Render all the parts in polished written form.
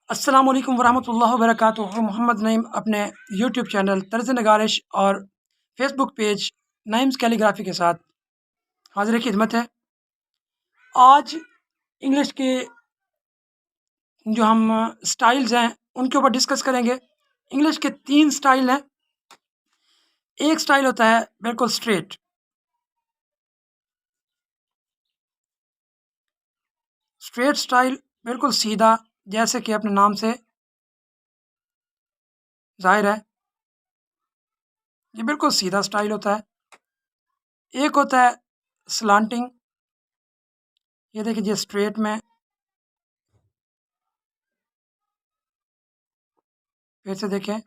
अस्सलाम वालेकुम वरहमतुल्लाहि वबरकातुहू। मोहम्मद नईम अपने यूट्यूब चैनल तर्ज नगारिश और फेसबुक पेज नईम्स कैलीग्राफी के साथ हाजिर खिदमत है। आज इंग्लिश के जो हम स्टाइल्स हैं उनके ऊपर डिस्कस करेंगे। इंग्लिश के 3 स्टाइल हैं। एक स्टाइल होता है बिल्कुल स्ट्रेट, स्ट्रेट स्टाइल बिल्कुल सीधा, जैसे कि अपने नाम से ज़ाहिर है, ये बिल्कुल सीधा स्टाइल होता है। एक होता है स्लांटिंग, ये देखिए जी स्ट्रेट में, फिर से देखें,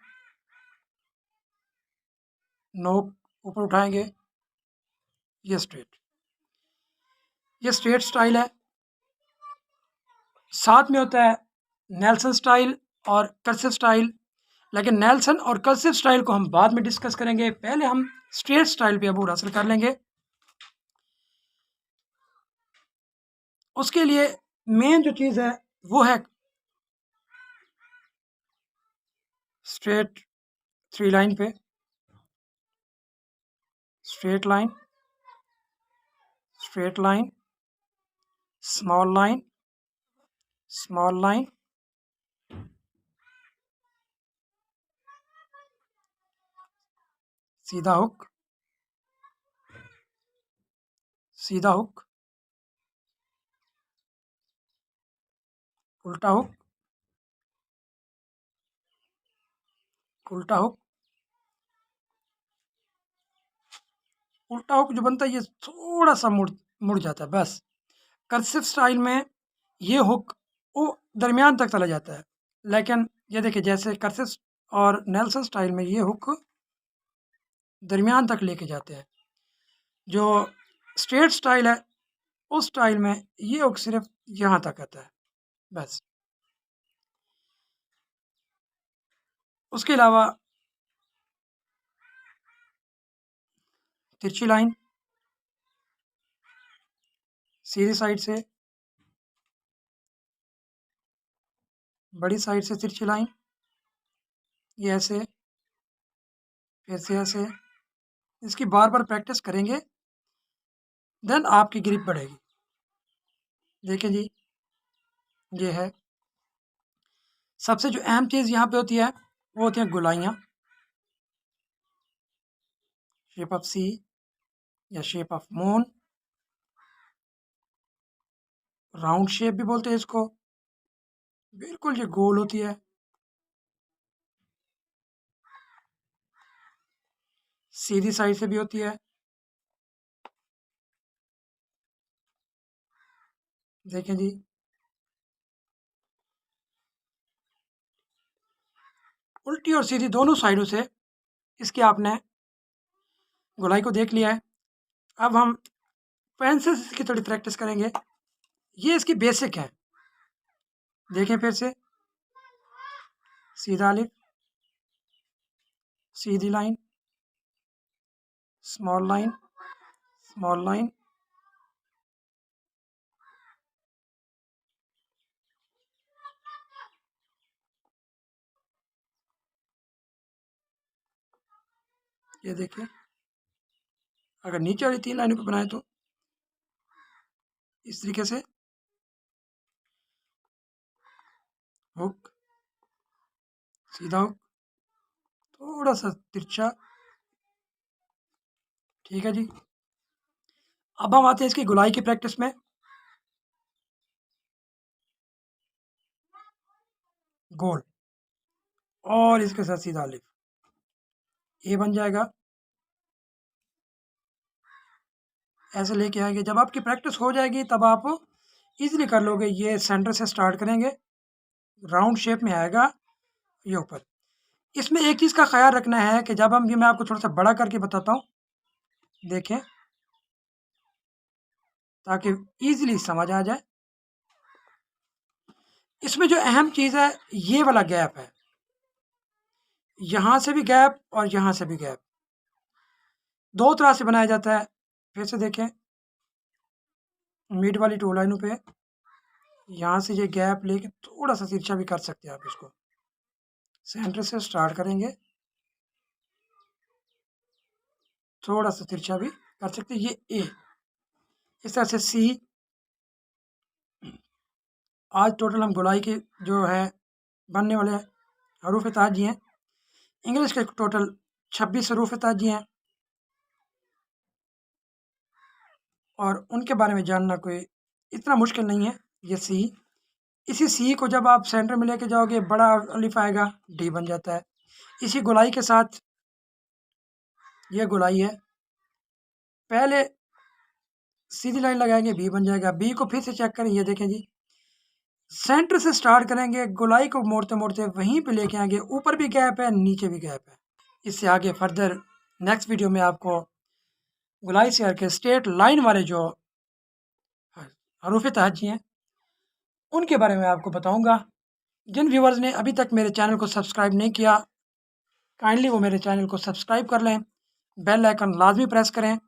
नोक ऊपर उठाएंगे, ये स्ट्रेट स्टाइल है। साथ में होता है नेल्सन स्टाइल और कर्सिव स्टाइल, लेकिन नेल्सन और कर्सिव स्टाइल को हम बाद में डिस्कस करेंगे। पहले हम स्ट्रेट स्टाइल पे अबूर हासिल कर लेंगे। उसके लिए मेन जो चीज़ है वो है स्ट्रेट 3 लाइन पे, straight line, straight line, small line, small line, सीधा हुक, सीधा हुक, उल्टा हुक, उल्टा हुक। उल्टा हुक जो बनता है ये थोड़ा सा मुड़ मुड़ जाता है बस। कर्सिव स्टाइल में ये हुक वो दरमियान तक चला जाता है, लेकिन ये देखिए जैसे कर्सिव और नेल्सन स्टाइल में ये हुक दरमियान तक लेके जाते हैं। जो स्ट्रेट स्टाइल है उस स्टाइल में ये हुक सिर्फ यहाँ तक आता है बस। उसके अलावा तिरछी लाइन, सीधी साइड से, बड़ी साइड से तिरछी लाइन, ये ऐसे, फिर से ऐसे। इसकी बार बार प्रैक्टिस करेंगे, देन आपकी ग्रिप बढ़ेगी। देखिए जी, ये है। सबसे जो अहम चीज़ यहाँ पे होती है वो होती हैं गोलाइयाँ, शेप ऑफ सी या shape of moon, round shape भी बोलते हैं इसको, बिल्कुल ये गोल होती है। सीधी साइड से भी होती है, देखें जी। उल्टी और सीधी दोनों साइडों से इसकी आपने गोलाई को देख लिया है। अब हम पेंसिल से इसकी थोड़ी प्रैक्टिस करेंगे। ये इसकी बेसिक है। देखें फिर से, सीधा लिप, सीधी line, small line, small line, ये देखिए। अगर नीचे वाली 3 लाइनों को बनाए तो इस तरीके से हुक, सीधा हुक, थोड़ा सा तिरछा, ठीक है जी। अब हम आते हैं इसकी गोलाई की प्रैक्टिस में। गोल और इसके साथ सीधा लिप, ये बन जाएगा। ऐसे लेके आएंगे, जब आपकी प्रैक्टिस हो जाएगी तब आप इजीली कर लोगे। ये सेंटर से स्टार्ट करेंगे, राउंड शेप में आएगा ये ऊपर। इसमें एक चीज़ का ख्याल रखना है कि जब हम, ये मैं आपको थोड़ा सा बड़ा करके बताता हूँ, देखें, ताकि इजीली समझ आ जाए। इसमें जो अहम चीज़ है ये वाला गैप है, यहाँ से भी गैप और यहाँ से भी गैप, दो तरह से बनाया जाता है। फिर से देखें, मिड वाली 2 लाइनों पे यहाँ से ये गैप लेके थोड़ा सा तिरछा भी कर सकते हैं आप इसको। सेंटर से स्टार्ट करेंगे, थोड़ा सा तिरछा भी कर सकते हैं। ये ए, इस तरह से सी। आज टोटल हम गोलाई के जो है बनने वाले हरूफ ताजी हैं। इंग्लिश के टोटल 26 हरूफ ताजी हैं और उनके बारे में जानना कोई इतना मुश्किल नहीं है। ये सी, इसी सी को जब आप सेंटर में लेके जाओगे बड़ा अलिफ आएगा, डी बन जाता है। इसी गोलाई के साथ ये गोलाई है, पहले सीधी लाइन लगाएंगे, बी बन जाएगा। बी को फिर से चेक करें, ये देखें जी, सेंटर से स्टार्ट करेंगे, गोलाई को मोड़ते मोड़ते वहीं पे लेके आएंगे, ऊपर भी गैप है, नीचे भी गैप है। इससे आगे फर्दर नेक्स्ट वीडियो में आपको गोलाई से हटके स्ट्रेट लाइन वाले जो हरूफ तहज्जी हैं उनके बारे में आपको बताऊंगा। जिन व्यूवर्स ने अभी तक मेरे चैनल को सब्सक्राइब नहीं किया, काइंडली वो मेरे चैनल को सब्सक्राइब कर लें, बेल आइकन लाजमी प्रेस करें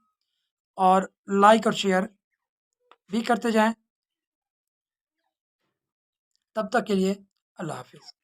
और लाइक और शेयर भी करते जाएं। तब तक के लिए अल्लाह हाफिज़।